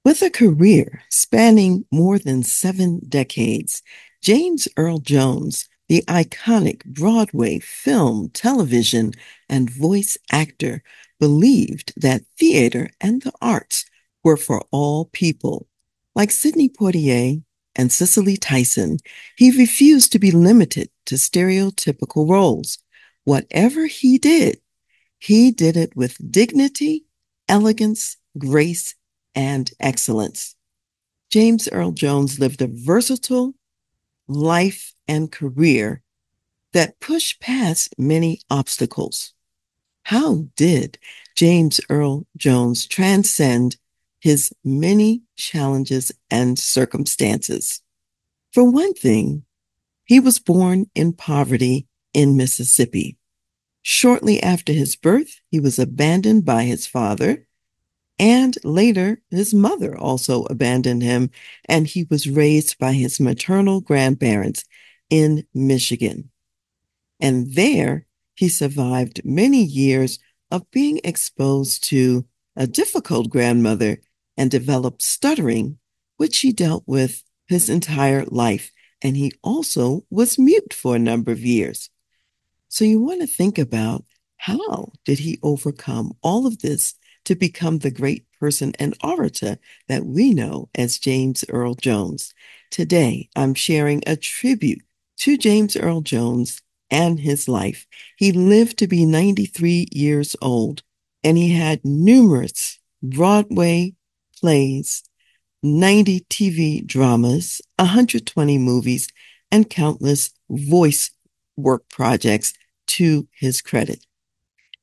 With a career spanning more than 7 decades, James Earl Jones, the iconic Broadway film, television, and voice actor, believed that theater and the arts were for all people. Like Sidney Poitier and Cicely Tyson, he refused to be limited to stereotypical roles. Whatever he did it with dignity, elegance, grace, and excellence. James Earl Jones lived a versatile life and career that pushed past many obstacles. How did James Earl Jones transcend his many challenges and circumstances? For one thing, he was born in poverty in Mississippi. Shortly after his birth, he was abandoned by his father, and later his mother also abandoned him, and he was raised by his maternal grandparents in Michigan. And there he survived many years of being exposed to a difficult grandmother and developed stuttering, which he dealt with his entire life. And he also was mute for a number of years. So you want to think about, how did he overcome all of this to become the great person and orator that we know as James Earl Jones? Today, I'm sharing a tribute to James Earl Jones and his life. He lived to be 93 years old, and he had numerous Broadway plays, 90 TV dramas, 120 movies, and countless voice work projects to his credit.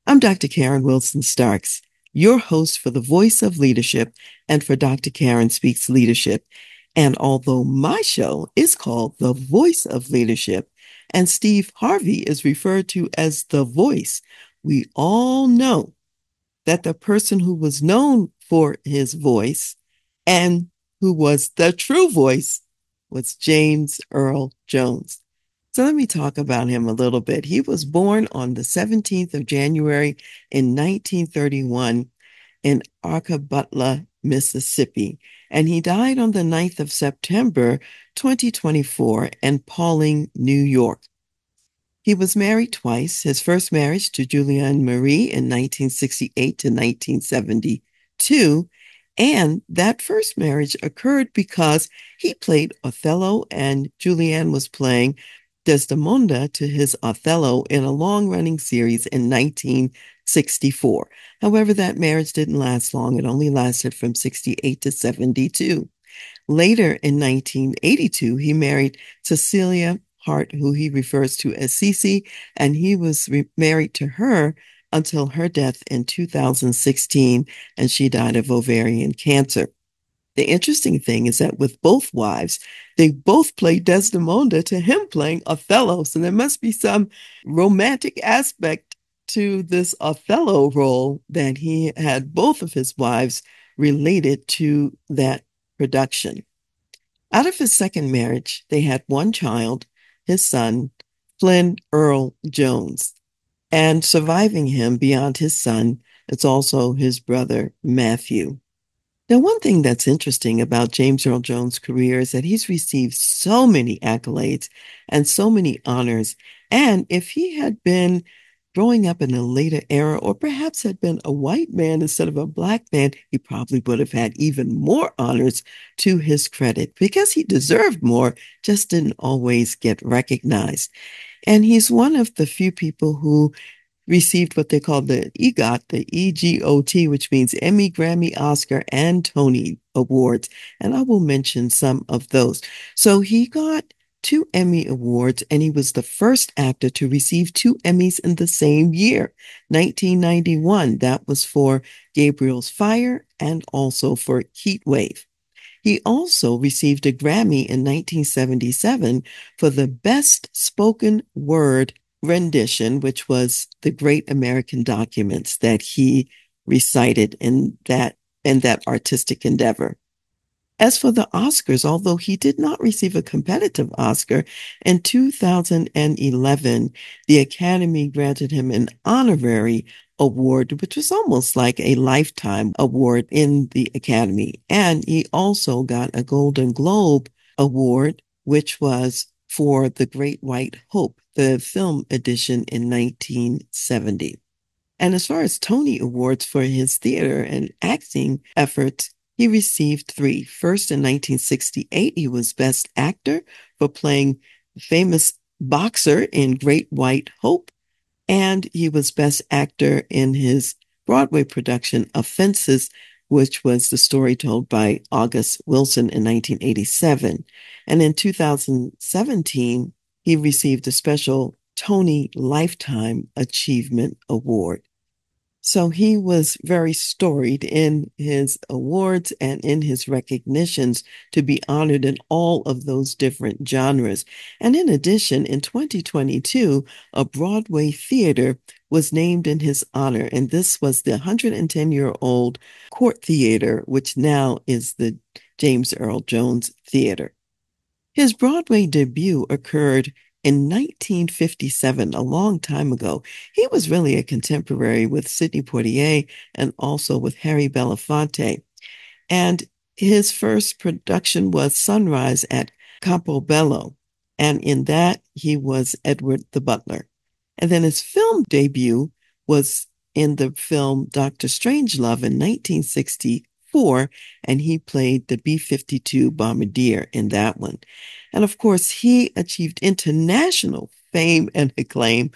I'm Dr. Karen Wilson Starks, your host for The Voice of Leadership and for Dr. Karen Speaks Leadership. And although my show is called The Voice of Leadership and Steve Harvey is referred to as The Voice, we all know that the person who was known for his voice and who was the true voice was James Earl Jones. So let me talk about him a little bit. He was born on the 17th of January in 1931 in Arcabutla, Mississippi, and he died on the 9th of September 2024 in Pawling, New York. He was married twice. His first marriage to Julianne Marie in 1968 to 1972. And that first marriage occurred because he played Othello and Julianne was playing Desdemona to his Othello in a long-running series in 1964. However, that marriage didn't last long. It only lasted from 68 to 72. Later in 1982, he married Cecilia Hart, who he refers to as Cece, and he was married to her until her death in 2016, and she died of ovarian cancer. The interesting thing is that with both wives, they both played Desdemona to him playing Othello. So there must be some romantic aspect to this Othello role that he had both of his wives related to that production. Out of his second marriage, they had one child, his son, Flynn Earl Jones. And surviving him beyond his son, it's also his brother, Matthew. Now, one thing that's interesting about James Earl Jones' career is that he's received so many accolades and so many honors. And if he had been growing up in a later era, or perhaps had been a white man instead of a black man, he probably would have had even more honors to his credit because he deserved more, just didn't always get recognized. And he's one of the few people who received what they call the EGOT, the EGOT, which means Emmy, Grammy, Oscar, and Tony Awards. And I will mention some of those. So he got 2 Emmy Awards, and he was the first actor to receive 2 Emmys in the same year, 1991. That was for Gabriel's Fire and also for Heat Wave. He also received a Grammy in 1977 for the Best Spoken Word rendition, which was the Great American Documents that he recited in that artistic endeavor. As for the Oscars, although he did not receive a competitive Oscar, in 2011, the Academy granted him an honorary Award, which was almost like a lifetime award in the Academy. And he also got a Golden Globe Award, which was for The Great White Hope, the film edition in 1970. And as far as Tony Awards for his theater and acting efforts, he received three. First, in 1968, he was Best Actor for playing the famous boxer in Great White Hope, and he was Best Actor in his Broadway production of Fences, which was the story told by August Wilson in 1987. And in 2017, he received a special Tony Lifetime Achievement Award. So he was very storied in his awards and in his recognitions to be honored in all of those different genres. And in addition, in 2022, a Broadway theater was named in his honor, and this was the 110-year-old Court Theater, which now is the James Earl Jones Theater. His Broadway debut occurred in 1957, a long time ago. He was really a contemporary with Sidney Poitier and also with Harry Belafonte. And his first production was Sunrise at Campobello. And in that, he was Edward the Butler. And then his film debut was in the film Dr. Strangelove in 1964, and he played the B-52 bombardier in that one. And of course, he achieved international fame and acclaim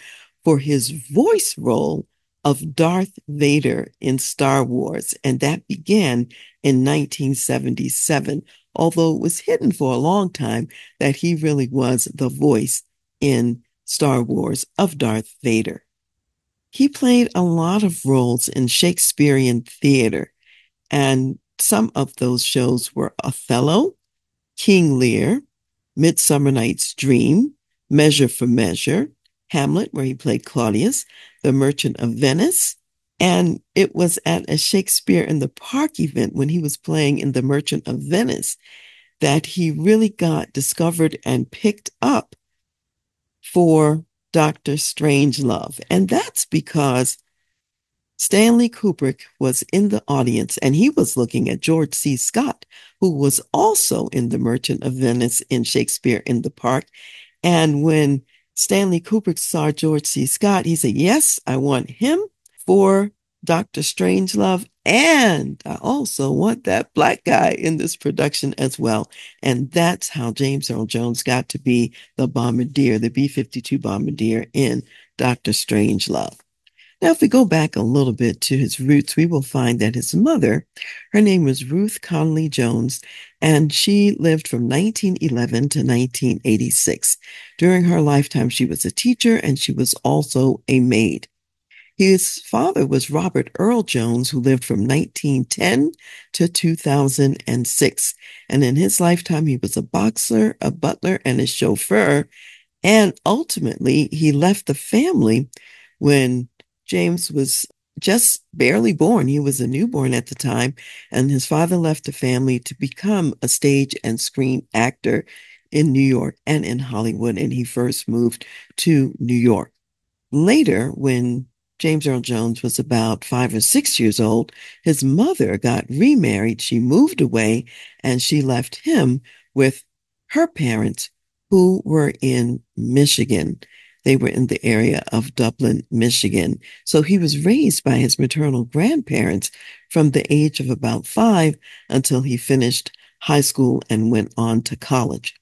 for his voice role of Darth Vader in Star Wars, and that began in 1977, although it was hidden for a long time that he really was the voice in Star Wars of Darth Vader. He played a lot of roles in Shakespearean theater, and some of those shows were Othello, King Lear, Midsummer Night's Dream, Measure for Measure, Hamlet, where he played Claudius, The Merchant of Venice. And it was at a Shakespeare in the Park event when he was playing in The Merchant of Venice that he really got discovered and picked up for Dr. Strangelove. And that's because Stanley Kubrick was in the audience and he was looking at George C. Scott, who was also in The Merchant of Venice in Shakespeare in the Park. And when Stanley Kubrick saw George C. Scott, he said, yes, I want him for Dr. Strangelove. And I also want that Black guy in this production as well. And that's how James Earl Jones got to be the bombardier, the B-52 bombardier in Dr. Strangelove. Now, if we go back a little bit to his roots, we will find that his mother, her name was Ruth Conley Jones, and she lived from 1911 to 1986. During her lifetime, she was a teacher and she was also a maid. His father was Robert Earl Jones, who lived from 1910 to 2006. And in his lifetime, he was a boxer, a butler, and a chauffeur. And ultimately, he left the family when James was just barely born. He was a newborn at the time, and his father left the family to become a stage and screen actor in New York and in Hollywood, and he first moved to New York. Later, when James Earl Jones was about 5 or 6 years old, his mother got remarried. She moved away, and she left him with her parents, who were in Michigan. They were in the area of Dublin, Michigan. So he was raised by his maternal grandparents from the age of about 5 until he finished high school and went on to college.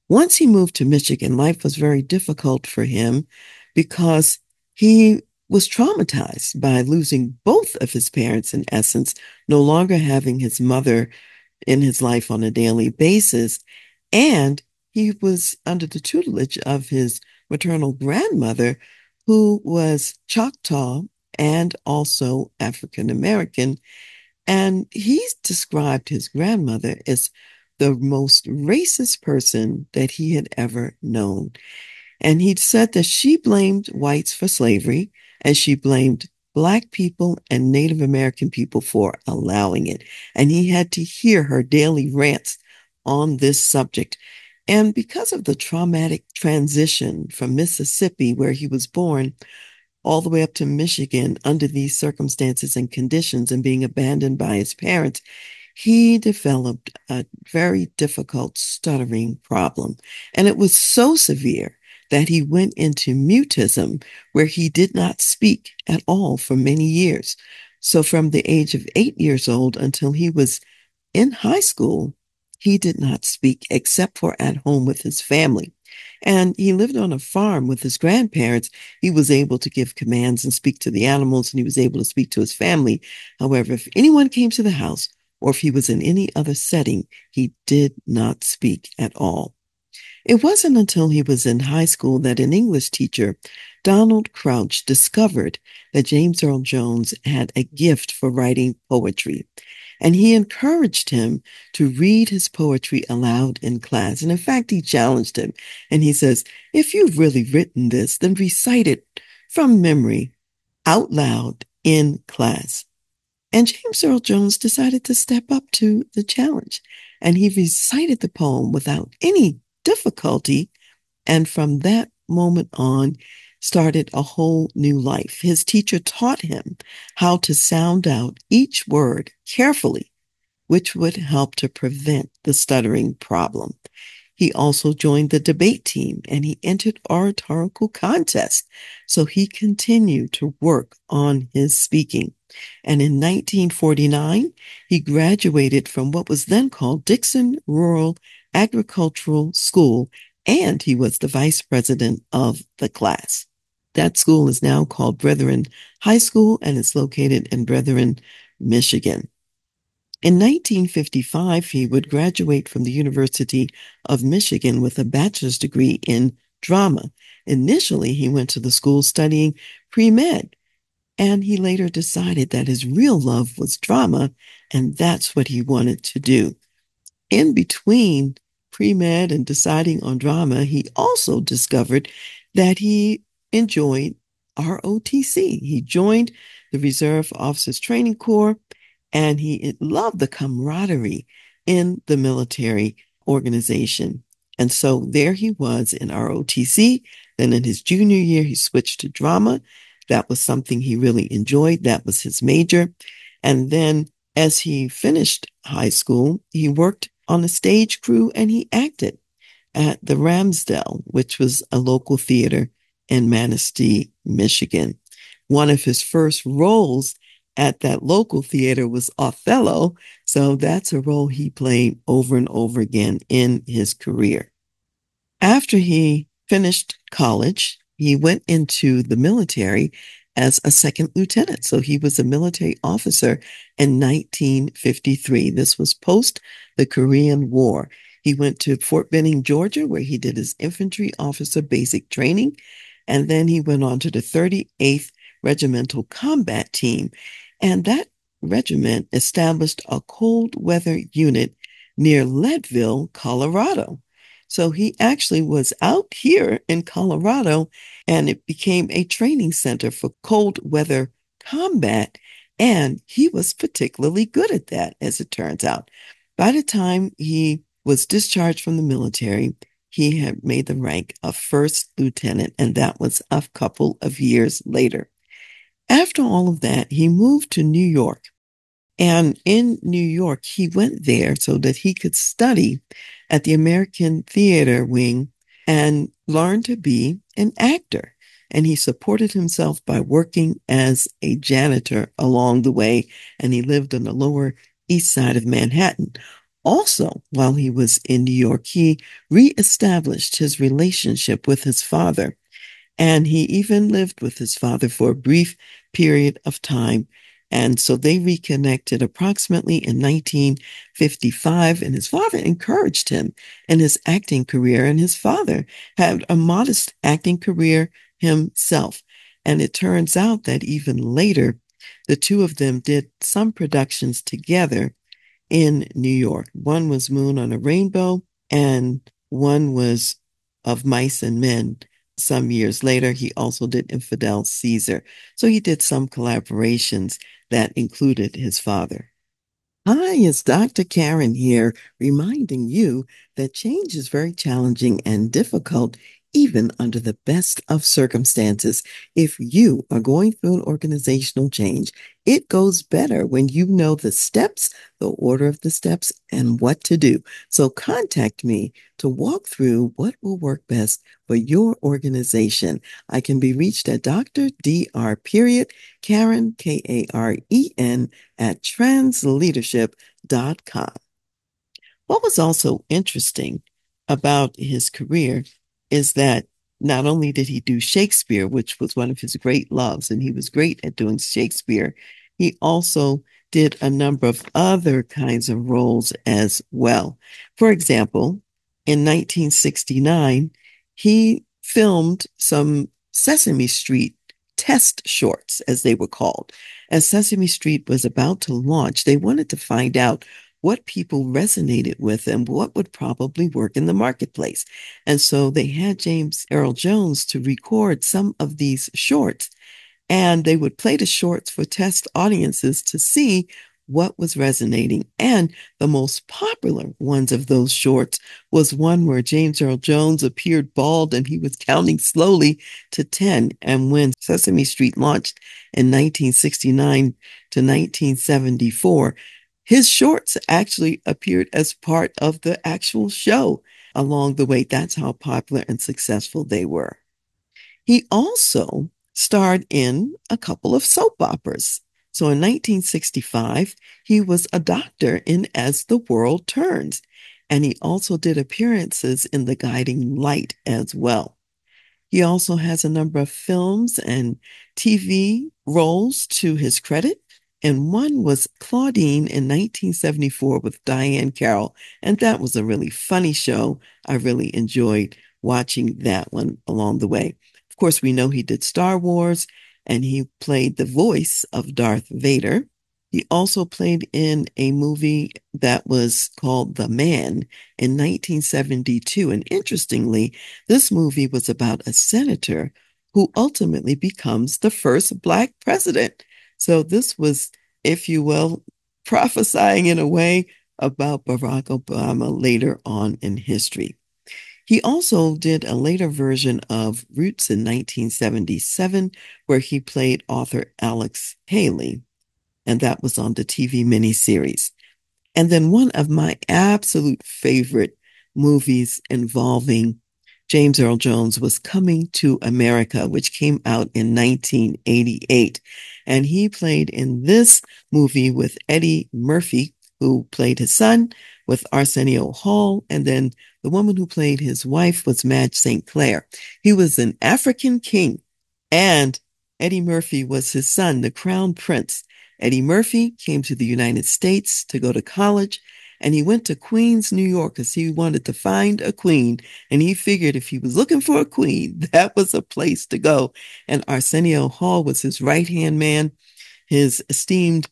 Once he moved to Michigan, life was very difficult for him because he was traumatized by losing both of his parents, in essence, no longer having his mother in his life on a daily basis. And he was under the tutelage of his maternal grandmother, who was Choctaw and also African American. And he described his grandmother as the most racist person that he had ever known. And he said that she blamed whites for slavery and she blamed Black people and Native American people for allowing it. And he had to hear her daily rants on this subject. And because of the traumatic transition from Mississippi, where he was born, all the way up to Michigan under these circumstances and conditions and being abandoned by his parents, he developed a very difficult stuttering problem. And it was so severe that he went into mutism, where he did not speak at all for many years. So, from the age of 8 years old until he was in high school, he did not speak except for at home with his family. And he lived on a farm with his grandparents. He was able to give commands and speak to the animals, and he was able to speak to his family. However, if anyone came to the house or if he was in any other setting, he did not speak at all. It wasn't until he was in high school that an English teacher, Donald Crouch, discovered that James Earl Jones had a gift for writing poetry. And he encouraged him to read his poetry aloud in class. And in fact, he challenged him. And he says, if you've really written this, then recite it from memory out loud in class. And James Earl Jones decided to step up to the challenge. And he recited the poem without any difficulty. And from that moment on, started a whole new life. His teacher taught him how to sound out each word carefully, which would help to prevent the stuttering problem. He also joined the debate team and he entered oratorical contests. So he continued to work on his speaking. And in 1949, he graduated from what was then called Dixon Rural Agricultural School, and he was the vice president of the class. That school is now called Brethren High School, and it's located in Brethren, Michigan. In 1955, he would graduate from the University of Michigan with a bachelor's degree in drama. Initially, he went to the school studying pre-med, and he later decided that his real love was drama, and that's what he wanted to do. In between pre-med and deciding on drama, he also discovered that he enjoyed ROTC. He joined the Reserve Officers Training Corps, and he loved the camaraderie in the military organization. And so there he was in ROTC. Then in his junior year, he switched to drama. That was something he really enjoyed. That was his major. And then as he finished high school, he worked on a stage crew and he acted at the Ramsdale, which was a local theater in Manistee, Michigan. One of his first roles at that local theater was Othello. So that's a role he played over and over again in his career. After he finished college, he went into the military as a second lieutenant. So he was a military officer in 1953. This was post the Korean War. He went to Fort Benning, Georgia, where he did his infantry officer basic training. And then he went on to the 38th Regimental Combat Team. And that regiment established a cold weather unit near Leadville, Colorado. So he actually was out here in Colorado, and it became a training center for cold weather combat. And he was particularly good at that, as it turns out. By the time he was discharged from the military, he had made the rank of first lieutenant, and that was a couple of years later. After all of that, he moved to New York. And in New York, he went there so that he could study at the American Theater Wing and learn to be an actor. And he supported himself by working as a janitor along the way. And he lived on the Lower East Side of Manhattan. Also, while he was in New York, he reestablished his relationship with his father. And he even lived with his father for a brief period of time. And so they reconnected approximately in 1955, and his father encouraged him in his acting career. And his father had a modest acting career himself. And it turns out that even later, the two of them did some productions together in New York. One was Moon on a Rainbow, and one was Of Mice and Men. Some years later, he also did Infidel Caesar. So he did some collaborations that included his father. Hi, it's Dr. Karen here, reminding you that change is very challenging and difficult, even under the best of circumstances. If you are going through an organizational change, it goes better when you know the steps, the order of the steps, and what to do. So contact me to walk through what will work best for your organization. I can be reached at Dr. Dr. Period Karen, Karen, at transleadership.com. What was also interesting about his career is that not only did he do Shakespeare, which was one of his great loves, and he was great at doing Shakespeare, he also did a number of other kinds of roles as well. For example, in 1969, he filmed some Sesame Street test shorts, as they were called. As Sesame Street was about to launch, they wanted to find out what people resonated with and what would probably work in the marketplace. And so they had James Earl Jones to record some of these shorts, and they would play the shorts for test audiences to see what was resonating. And the most popular ones of those shorts was one where James Earl Jones appeared bald and he was counting slowly to 10. And when Sesame Street launched in 1969 to 1974, his shorts actually appeared as part of the actual show along the way. That's how popular and successful they were. He also starred in a couple of soap operas. So in 1965, he was a doctor in As the World Turns, and he also did appearances in The Guiding Light as well. He also has a number of films and TV roles to his credit, and one was Claudine in 1974 with Diane Carroll, and that was a really funny show. I really enjoyed watching that one along the way. Of course, we know he did Star Wars, and he played the voice of Darth Vader. He also played in a movie that was called The Man in 1972. And interestingly, this movie was about a senator who ultimately becomes the first Black president. So this was, if you will, prophesying in a way about Barack Obama later on in history. He also did a later version of Roots in 1977, where he played author Alex Haley, and that was on the TV miniseries. And then one of my absolute favorite movies involving James Earl Jones was Coming to America, which came out in 1988. And he played in this movie with Eddie Murphy, who played his son, with Arsenio Hall, and then the woman who played his wife was Madge St. Clair. He was an African king, and Eddie Murphy was his son, the crown prince. Eddie Murphy came to the United States to go to college, and he went to Queens, New York, because he wanted to find a queen. And he figured if he was looking for a queen, that was a place to go. And Arsenio Hall was his right-hand man, his esteemed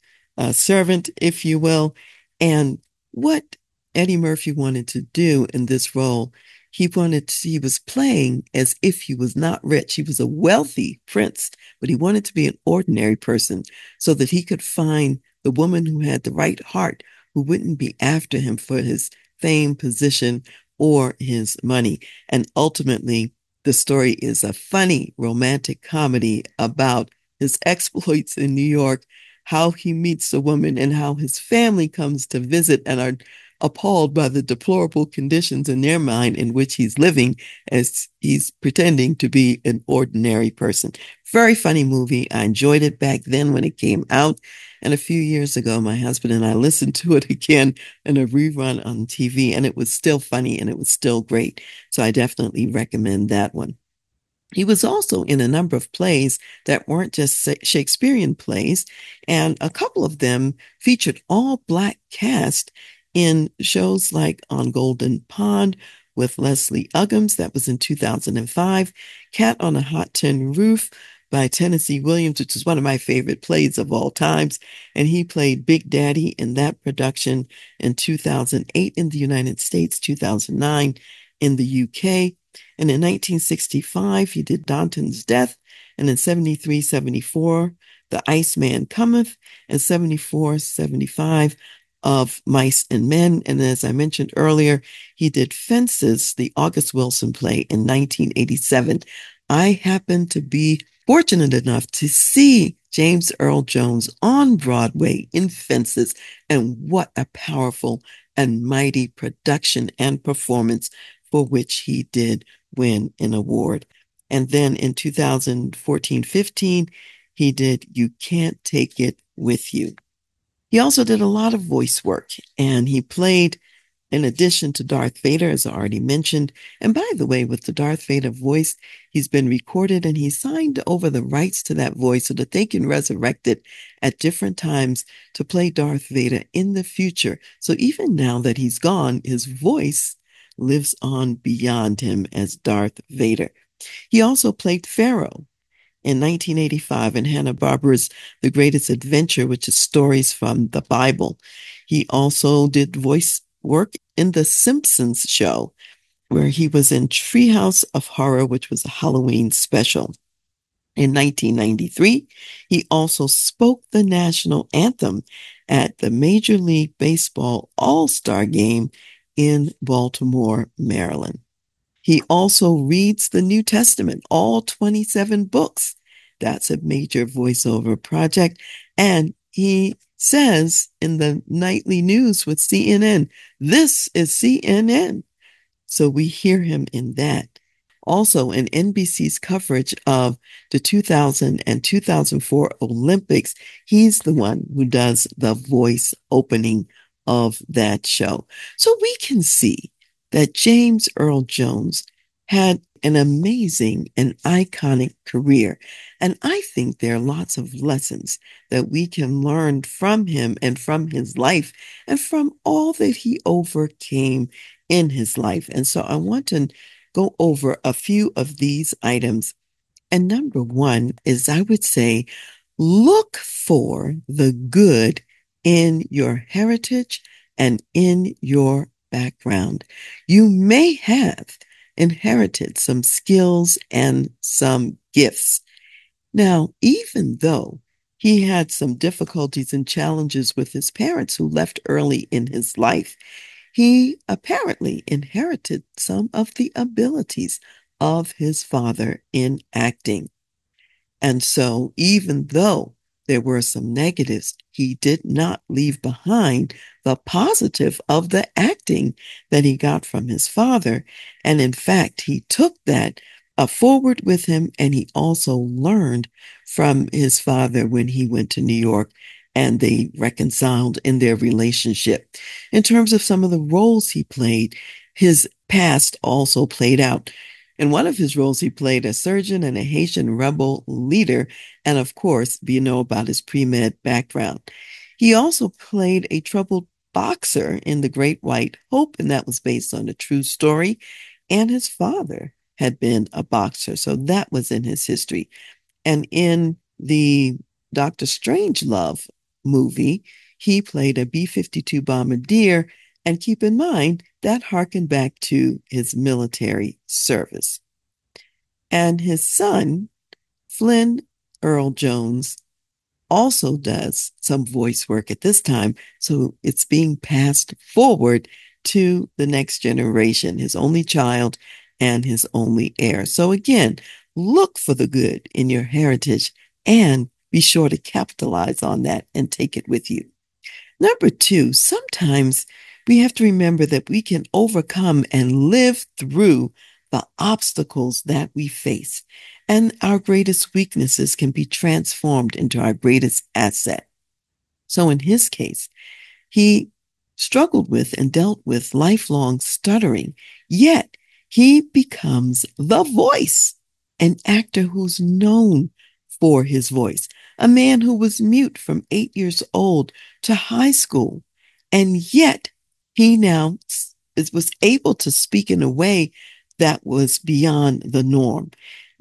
servant, if you will. And what Eddie Murphy wanted to do in this role, he was playing as if he was not rich. He was a wealthy prince, but he wanted to be an ordinary person so that he could find the woman who had the right heart, who wouldn't be after him for his fame, position, or his money. And ultimately, the story is a funny romantic comedy about his exploits in New York, how he meets a woman, and how his family comes to visit and are appalled by the deplorable conditions in their mind in which he's living as he's pretending to be an ordinary person. Very funny movie. I enjoyed it back then when it came out. And a few years ago, my husband and I listened to it again in a rerun on TV, and it was still funny and it was still great. So I definitely recommend that one. He was also in a number of plays that weren't just Shakespearean plays, and a couple of them featured all Black cast in shows like On Golden Pond with Leslie Uggams, that was in 2005, Cat on a Hot Tin Roof by Tennessee Williams, which is one of my favorite plays of all times, and he played Big Daddy in that production in 2008 in the United States, 2009 in the UK. And in 1965, he did Danton's Death. And in 73, 74, The Iceman Cometh. And 74, 75, of Mice and Men. And as I mentioned earlier, he did Fences, the August Wilson play in 1987. I happened to be fortunate enough to see James Earl Jones on Broadway in Fences, and what a powerful and mighty production and performance, for which he did win an award. And then in 2014-15, he did You Can't Take It With You. He also did a lot of voice work, and he played, in addition to Darth Vader, as I already mentioned. And by the way, with the Darth Vader voice, he's been recorded and he signed over the rights to that voice so that they can resurrect it at different times to play Darth Vader in the future. So even now that he's gone, his voice lives on beyond him as Darth Vader. He also played Pharaoh in 1985 in Hanna-Barbera's The Greatest Adventure, which is stories from the Bible. He also did voice work in The Simpsons show, where he was in Treehouse of Horror, which was a Halloween special. In 1993, he also spoke the national anthem at the Major League Baseball All-Star Game in Baltimore, Maryland. He also reads the New Testament, all 27 books. That's a major voiceover project. And he says in the nightly news with CNN, "This is CNN." So we hear him in that. Also, in NBC's coverage of the 2000 and 2004 Olympics, he's the one who does the voice opening of that show. So we can see that James Earl Jones had an amazing and iconic career. And I think there are lots of lessons that we can learn from him and from his life and from all that he overcame in his life. And so I want to go over a few of these items. And number one is, I would say, look for the good in your heritage and in your background. You may have inherited some skills and some gifts. Now, even though he had some difficulties and challenges with his parents who left early in his life, he apparently inherited some of the abilities of his father in acting. And so, even though there were some negatives, he did not leave behind the positive of the acting that he got from his father. And in fact, he took that forward with him, and he also learned from his father when he went to New York and they reconciled in their relationship. In terms of some of the roles he played, his past also played out. In one of his roles, he played a surgeon and a Haitian rebel leader, and of course, you know about his pre-med background. He also played a troubled boxer in The Great White Hope, and that was based on a true story. And his father had been a boxer, so that was in his history. And in the Dr. Strangelove movie, he played a B-52 bombardier, and keep in mind, that harkened back to his military service. And his son, Flynn Earl Jones, also does some voice work at this time. So it's being passed forward to the next generation, his only child and his only heir. So again, look for the good in your heritage and be sure to capitalize on that and take it with you. Number two, sometimes we have to remember that we can overcome and live through the obstacles that we face, and our greatest weaknesses can be transformed into our greatest asset. So in his case, he struggled with and dealt with lifelong stuttering, yet he becomes the voice, an actor who's known for his voice, a man who was mute from 8 years old to high school, and yet he now was able to speak in a way that was beyond the norm.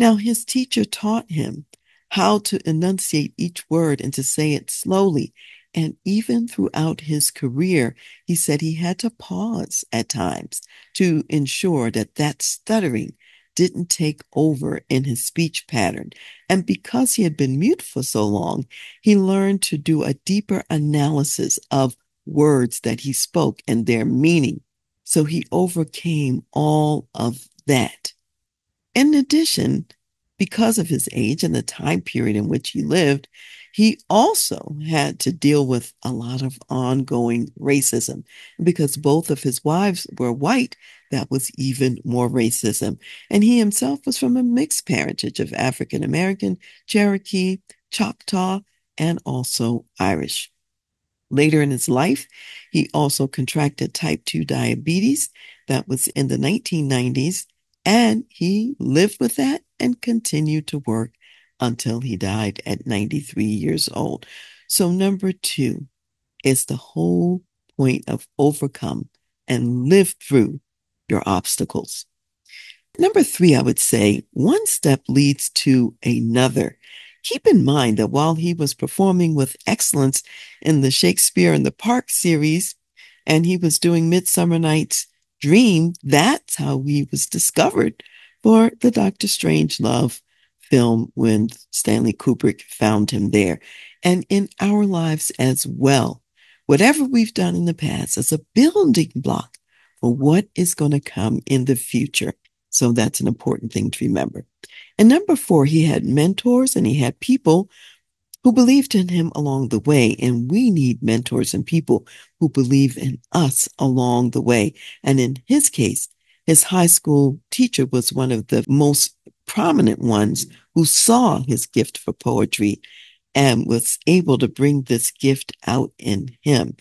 Now, his teacher taught him how to enunciate each word and to say it slowly. And even throughout his career, he said he had to pause at times to ensure that that stuttering didn't take over in his speech pattern. And because he had been mute for so long, he learned to do a deeper analysis of words that he spoke and their meaning. So he overcame all of that. In addition, because of his age and the time period in which he lived, he also had to deal with a lot of ongoing racism. Because both of his wives were white, that was even more racism. And he himself was from a mixed parentage of African American, Cherokee, Choctaw, and also Irish. Later in his life, he also contracted type 2 diabetes. That was in the 1990s. And he lived with that and continued to work until he died at 93 years old. So, number two is the whole point of overcome and live through your obstacles. Number three, I would say one step leads to another. Keep in mind that while he was performing with excellence in the Shakespeare in the Park series, and he was doing Midsummer Night's Dream, that's how he was discovered for the Doctor Strangelove film when Stanley Kubrick found him there. And in our lives as well, whatever we've done in the past is a building block for what is going to come in the future. So that's an important thing to remember. And number four, he had mentors and he had people who believed in him along the way. And we need mentors and people who believe in us along the way. And in his case, his high school teacher was one of the most prominent ones who saw his gift for poetry and was able to bring this gift out in him.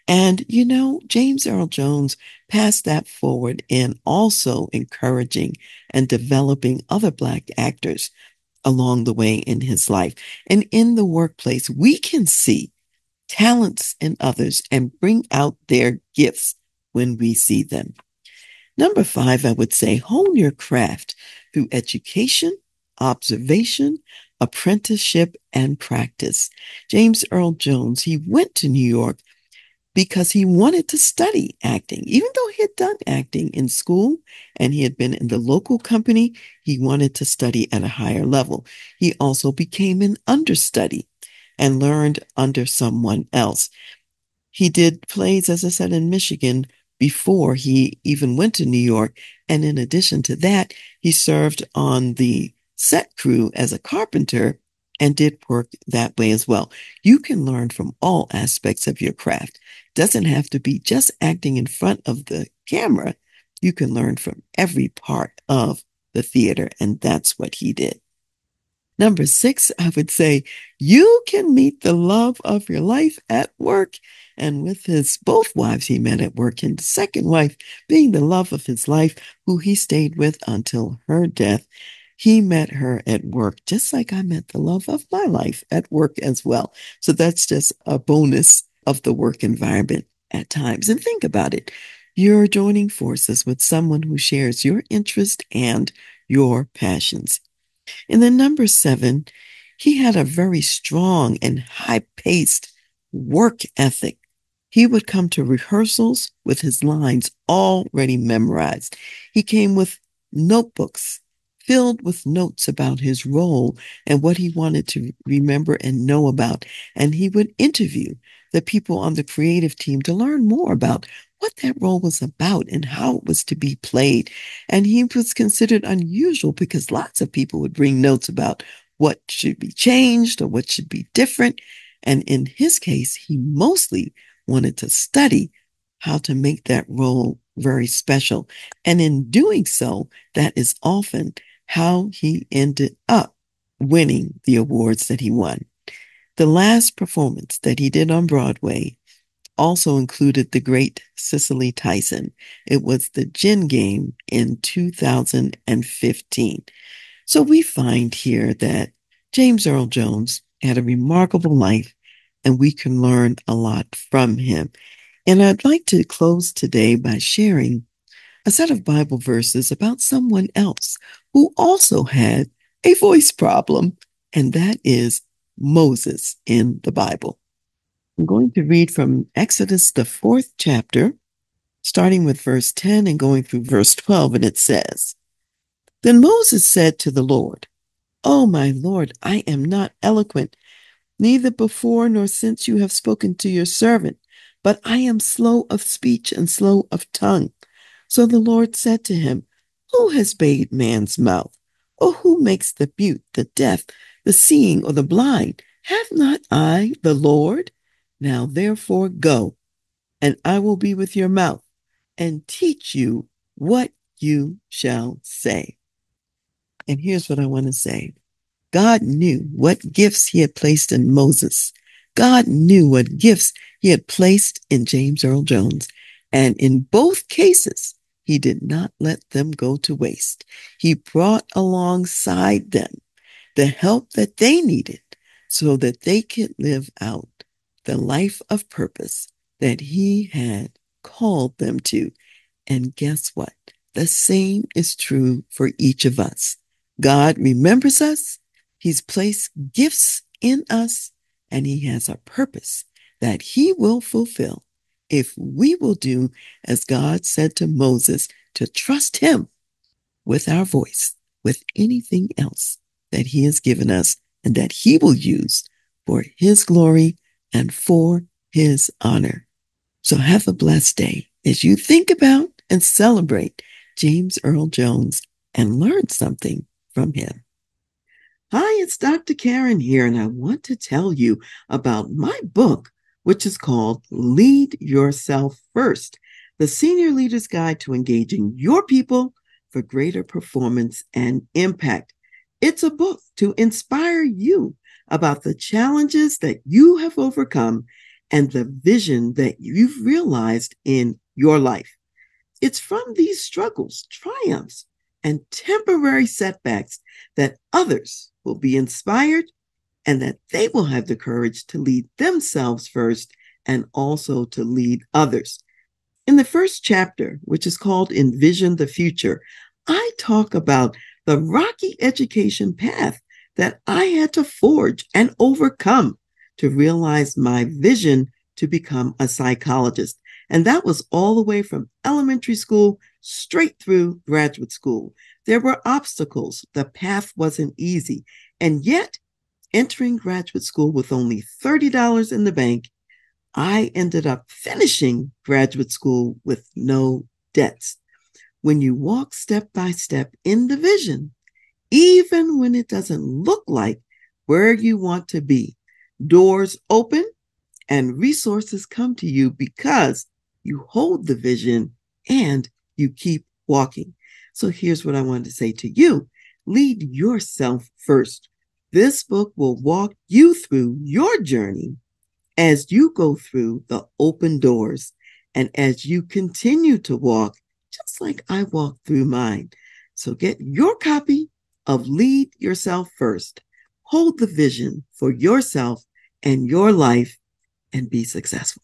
And, you know, James Earl Jones passed that forward in also encouraging and developing other Black actors along the way in his life. And in the workplace, we can see talents in others and bring out their gifts when we see them. Number five, I would say hone your craft through education, observation, apprenticeship, and practice. James Earl Jones, he went to New York because he wanted to study acting. Even though he had done acting in school and he had been in the local company, he wanted to study at a higher level. He also became an understudy and learned under someone else. He did plays, as I said, in Michigan before he even went to New York. And in addition to that, he served on the set crew as a carpenter and did work that way as well. You can learn from all aspects of your craft. Doesn't have to be just acting in front of the camera. You can learn from every part of the theater, and that's what he did. Number six, I would say you can meet the love of your life at work. And with his both wives he met at work, and the second wife being the love of his life, who he stayed with until her death. He met her at work, just like I met the love of my life at work as well. So that's just a bonus of the work environment at times. And think about it. You're joining forces with someone who shares your interest and your passions. And then number seven, he had a very strong and high-paced work ethic. He would come to rehearsals with his lines already memorized. He came with notebooks filled with notes about his role and what he wanted to remember and know about. And he would interview the people on the creative team to learn more about what that role was about and how it was to be played. And he was considered unusual because lots of people would bring notes about what should be changed or what should be different. And in his case, he mostly wanted to study how to make that role very special. And in doing so, that is often how he ended up winning the awards that he won. The last performance that he did on Broadway also included the great Cicely Tyson. It was the Gin Game in 2015. So we find here that James Earl Jones had a remarkable life, and we can learn a lot from him. And I'd like to close today by sharing a set of Bible verses about someone else who also had a voice problem, and that is Moses in the Bible. I'm going to read from Exodus, the 4th chapter, starting with verse 10 and going through verse 12, and it says, Then Moses said to the Lord, Oh, my Lord, I am not eloquent, neither before nor since you have spoken to your servant, but I am slow of speech and slow of tongue. So the Lord said to him, Who has made man's mouth? Or who makes the mute, the deaf, the seeing, or the blind? Have not I the Lord? Now therefore go, and I will be with your mouth, and teach you what you shall say. And here's what I want to say. God knew what gifts he had placed in Moses. God knew what gifts he had placed in James Earl Jones. And in both cases, he did not let them go to waste. He brought alongside them the help that they needed so that they could live out the life of purpose that he had called them to. And guess what? The same is true for each of us. God remembers us. He's placed gifts in us, and he has a purpose that he will fulfill if we will do as God said to Moses, to trust him with our voice, with anything else that he has given us and that he will use for his glory and for his honor. So have a blessed day as you think about and celebrate James Earl Jones and learn something from him. Hi, it's Dr. Karen here, and I want to tell you about my book, which is called Lead Yourself First, the Senior Leader's Guide to Engaging Your People for Greater Performance and Impact. It's a book to inspire you about the challenges that you have overcome and the vision that you've realized in your life. It's from these struggles, triumphs, and temporary setbacks that others will be inspired and that they will have the courage to lead themselves first and also to lead others. In the first chapter, which is called Envision the Future, I talk about the rocky education path that I had to forge and overcome to realize my vision to become a psychologist. And that was all the way from elementary school straight through graduate school. There were obstacles. The path wasn't easy. And yet, entering graduate school with only $30 in the bank, I ended up finishing graduate school with no debts. When you walk step by step in the vision, even when it doesn't look like where you want to be, doors open and resources come to you because you hold the vision and you keep walking. So here's what I wanted to say to you. Lead yourself first. This book will walk you through your journey as you go through the open doors and as you continue to walk, just like I walked through mine. So get your copy of Lead Yourself First. Hold the vision for yourself and your life and be successful.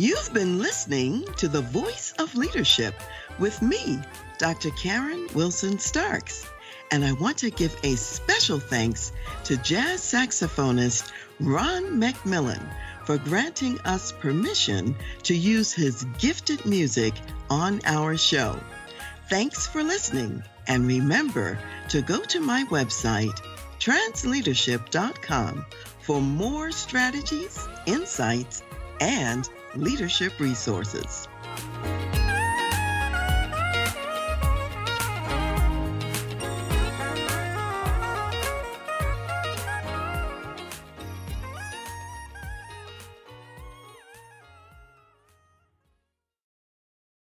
You've been listening to The Voice of Leadership with me, Dr. Karen Wilson Starks. And I want to give a special thanks to jazz saxophonist Ron McMillan for granting us permission to use his gifted music on our show. Thanks for listening, and remember to go to my website, transleadership.com, for more strategies, insights, and leadership resources.